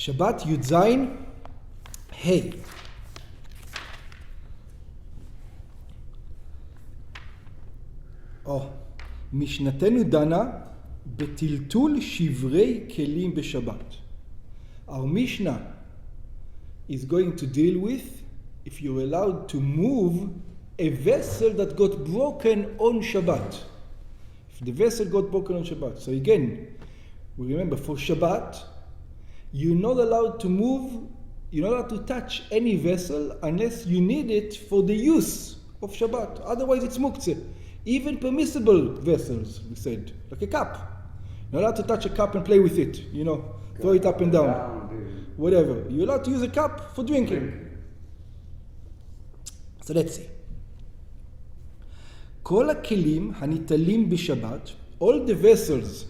Shabbat Yudzayin Hey. משנתנו דנה בטלטול שברי כלים בשבת. Our Mishnah is going to deal with if you're allowed to move a vessel that got broken on Shabbat. If the vessel got broken on Shabbat. So again, we remember for Shabbat, you're not allowed to move, you're not allowed to touch any vessel unless you need it for the use of Shabbat. Otherwise it's muktzeh. Even permissible vessels, we said, like a cup. You're not allowed to touch a cup and play with it, throw it up and down, whatever. You're allowed to use a cup for drinking. So let's see. כל הכלים הניטלים בשבת, all the vessels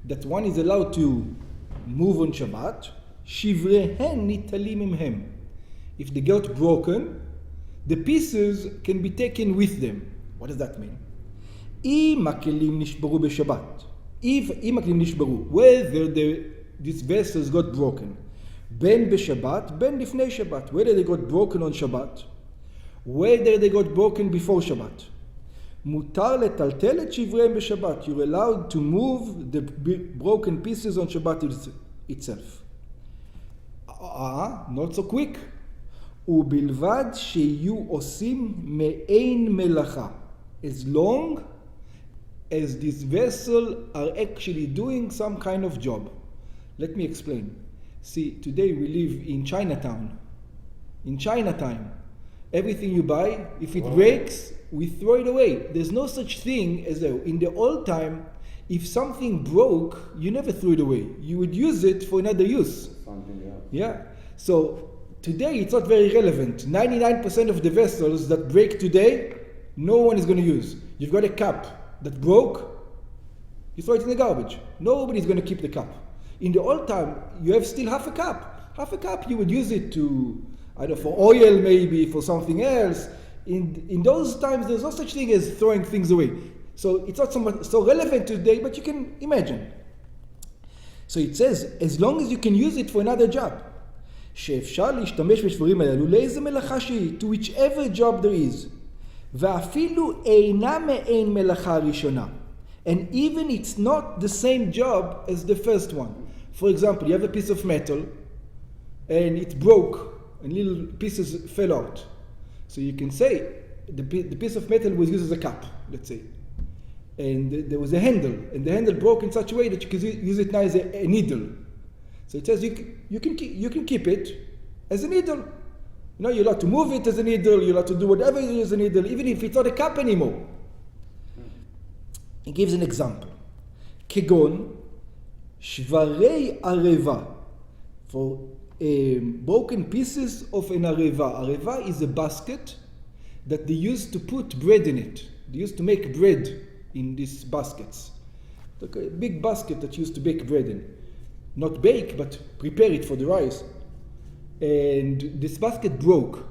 that one is allowed to move on Shabbat, שבריהן ניטלים עמהם. If they got broken, the pieces can be taken with them. What does that mean? אם הכלים נשברו בשבת, אם הכלים נשברו, whether these vessels got broken, בין בשבת, בין לפני שבת, whether they got broken on Shabbat, whether they got broken before Shabbat, מותר לטלטל את שבריהם בשבת. You're allowed to move the broken pieces on Shabbat itself. Not so quick. ובלבד שיהיו עושים מעין מלאכה. As long as this vessel are actually doing some kind of job. Let me explain. See, today we live in Chinatown. In Chinatown, everything you buy, if it breaks, we throw it away. There's no such thing as in the old time, if something broke, you never threw it away. You would use it for another use. Something else. Yeah. So today it's not very relevant. 99% of the vessels that break today, no one is going to use. You've got a cup that broke, you throw it in the garbage. Nobody's going to keep the cup. In the old time, you have still half a cup. Half a cup, you would use it to, I don't know, for oil maybe, for something else. In those times, there's no such thing as throwing things away. So it's not so relevant today, but you can imagine. So it says, as long as you can use it for another job, שאפשר להשתמש בשברים האלו לאיזה מלאכה שהיא, to whichever job there is. ואפילו אינה מעין מלאכה ראשונה. And even it's not the same job as the first one. For example, you have a piece of metal and it broke and little pieces fell out. So you can say the piece of metal was used as a cup, let's say. And there was a handle, and the handle broke in such a way that you can use it now as a needle. So it says you can keep it as a needle. You're allowed to move it as a needle, you're allowed to do whatever you do as a needle, even if it's not a cup anymore. He gives an example. כגון שברי ערבה. For broken pieces of an areva. Areva is a basket that they used to put bread in it. They used to make bread in these baskets. Like a big basket that used to bake bread in. Not bake, but prepare it for the rice. And this basket broke.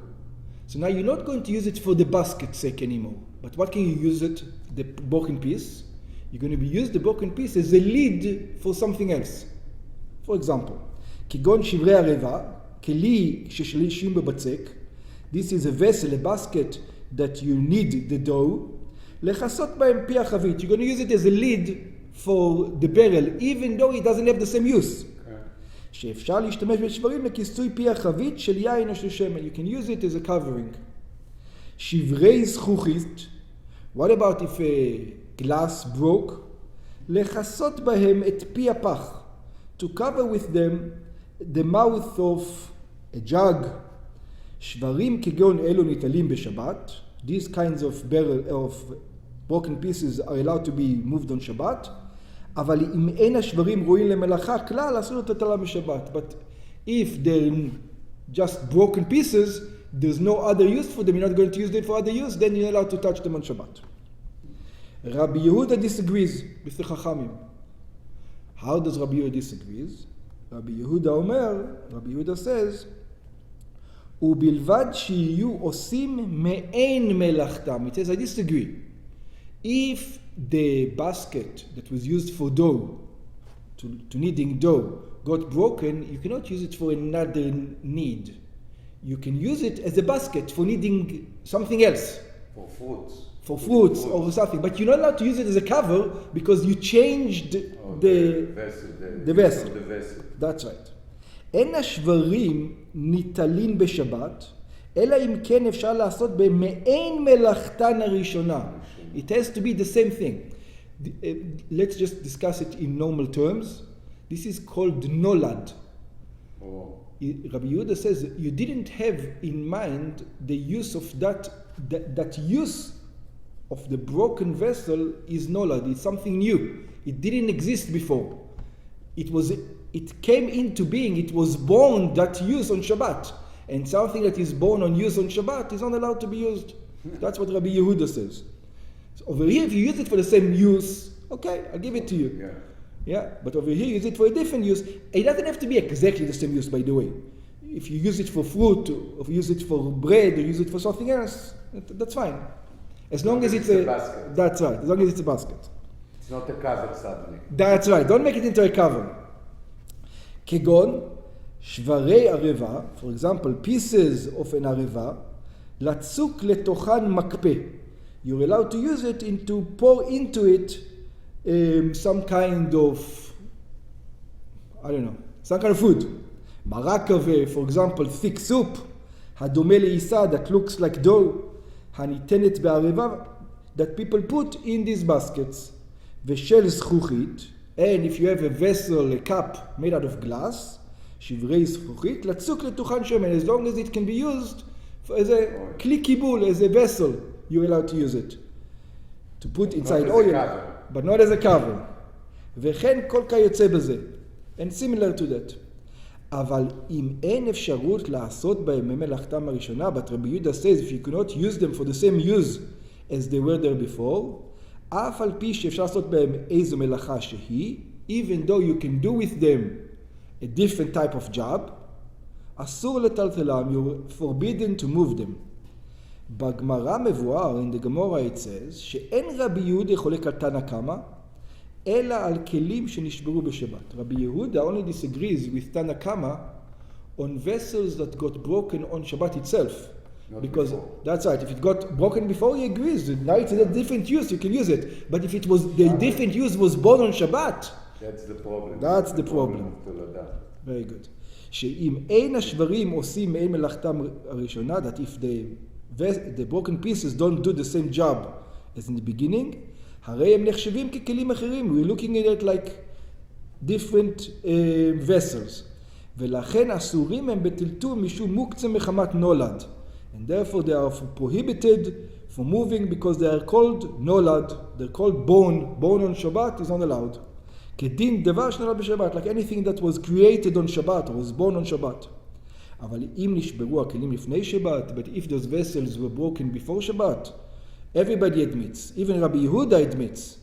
So now you're not going to use it for the basket's sake anymore. But what can you use it? The broken piece. You're going to use the broken piece as a lid for something else. For example, כגון שברי ערבה, כלי ששלישים בבצק. This is a vessel, a basket that you knead the dough. לכסות בהם פי החבית. You're going to use it as a lid for the barrel, even though it doesn't have the same use. שאפשר להשתמש בשברים לכיסוי פי החבית של יין או של שמן. You can use it as a covering. שברי זכוכית. What about if a glass broke? לכסות בהם את פי הפח. To cover with them the mouth of a jug. שברים כגון אלו ניטלים בשבת. These kinds of broken pieces are allowed to be moved on Shabbat. אבל אם אין השברים ראויים למלאכה כלל, אסור לטלטלם בשבת. But if they're just broken pieces, there's no other use for them, you're not going to use them for other use, then you're allowed to touch them on Shabbat. Rabbi Yehuda disagrees with the Chachamim. How does Rabbi Yehuda disagree? Rabbi Yehuda says, ובלבד שיהיו עושים מעין מלאכתם. It says, I disagree. If the basket that was used for dough, to kneading dough, got broken, you cannot use it for another need. You can use it as a basket for needing something else. For fruits. For fruits or something. But you're not allowed to use it as a cover because you changed the vessel. That's right. אין השברים ניטלים בשבת, אלא אם כן אפשר לעשות במעין מלאכתן הראשונה. It has to be the same thing. Let's just discuss it in normal terms. This is called nolad. Oh. Rabbi Yehuda says you didn't have in mind the use of that use of the broken vessel is nolad. It's something new. It didn't exist before. It came into being. It was born that use on Shabbat. And something that is born on use on Shabbat is not allowed to be used. That's what Rabbi Yehuda says. So over here, if you use it for the same use, okay, I'll give it to you. Yeah, but over here, use it for a different use. It doesn't have to be exactly the same use, by the way. If you use it for fruit, or if you use it for bread, or use it for something else, that's fine. As long as it's a basket. That's right, as long as it's a basket. It's not a cover suddenly. That's right, don't make it into a cover. כגון, שברי ערבה, for example, pieces of an ערבה, לצוק לתוכן מקפה. You're allowed to use it to pour into it some kind of, I don't know, some kind of food. מרק כבה, for example, thick soup, הדומה לעיסה, that looks like dough, הניתנת בערבה, that people put in these baskets. ושל זכוכית, and if you have a vessel, a cup made out of glass, שברי זכוכית, לצוק לתוכן שמן, as long as it can be used as a כלי קיבול, as a vessel, you're allowed to use it. To put inside oil, but not as a cover. וכן כל כיוצא בזה. And similar to that. אבל אם אין אפשרות לעשות בהם מלאכתם הראשונה, but Rabbi Yehuda says if you cannot use them for the same use as they were there before, אף על פי שאפשר לעשות בהם איזו מלאכה שהיא, even though you can do with them a different type of job, אסור לטלטלם, you're forbidden to move them. בגמרא מבואר, in the Gemara it says, שאין רבי יהודה חולק על תנא קמא, אלא על כלים שנשברו בשבת. Rabbi Yehuda only disagrees with Tana Kama on vessels that got broken on Shabbat itself. Because that's right, if it got broken before, he agrees. Now it's a different use, you can use it. But if it was the different use was born on Shabbat, that's the problem. That's the problem. Very good. שאם אין השברים עושים מעין מלאכתם הראשונה, that if the broken pieces don't do the same job as in the beginning, הרי הם נחשבים ככלים אחרים. We're looking at it like different vessels. ולכן אסורים הם בטלטול משום מוקצה מחמת נולד. And therefore they are prohibited from moving because they are called nolad. They're called bone. Bone on Shabbat is not allowed. כדין דבר שנולד בשבת, like anything that was created on Shabbat or was born on Shabbat. אבל אם נשברו הכלים לפני שבת, but if those vessels were broken before Shabbat, everybody admits, even Rabbi Yehuda admits,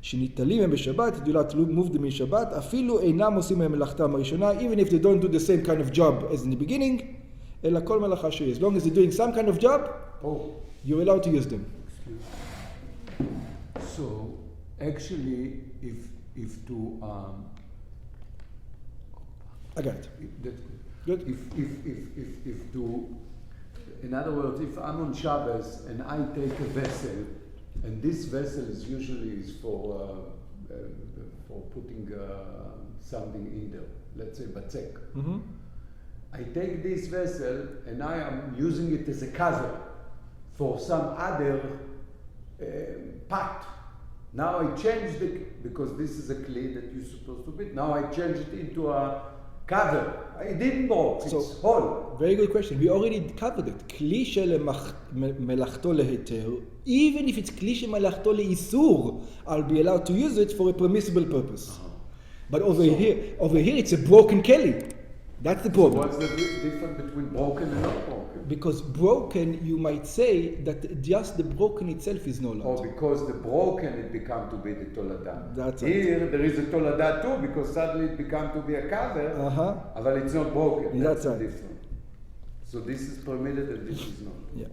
שניטלים הם בשבת, you have to move them in Shabbat, אפילו אינם עושים מהם מלאכתם הראשונה, even if they don't do the same kind of job as in the beginning, אלא כל מלאכה שהיא. As long as they're doing some kind of job, you're allowed to use them. So, actually, if to... I got it. That's good. If to... In other words, if I'm on Shabbos and I take a vessel, and this vessel is usually for putting something in there, let's say batzek. Mm-hmm. I take this vessel and I am using it as a cover for some other pot. Now I changed it, because this is a clay that you're supposed to put. Now I changed it into a cover. It didn't break, it's whole. Very good question. We already covered it. כלי שמלאכתו להיתר, even if it's כלי שמלאכתו לאיסור, I'll be allowed to use it for a permissible purpose. But over here it's a broken keli. That's the problem. So what's the difference between broken and not broken? Because broken, you might say that just the broken itself is no allowed. Or because the broken it become to be the tolada. That's here right. There is a tolada too, because suddenly it become to be a cover, but it's not broken. That's right. Different. So this is permitted and this is not. Yeah.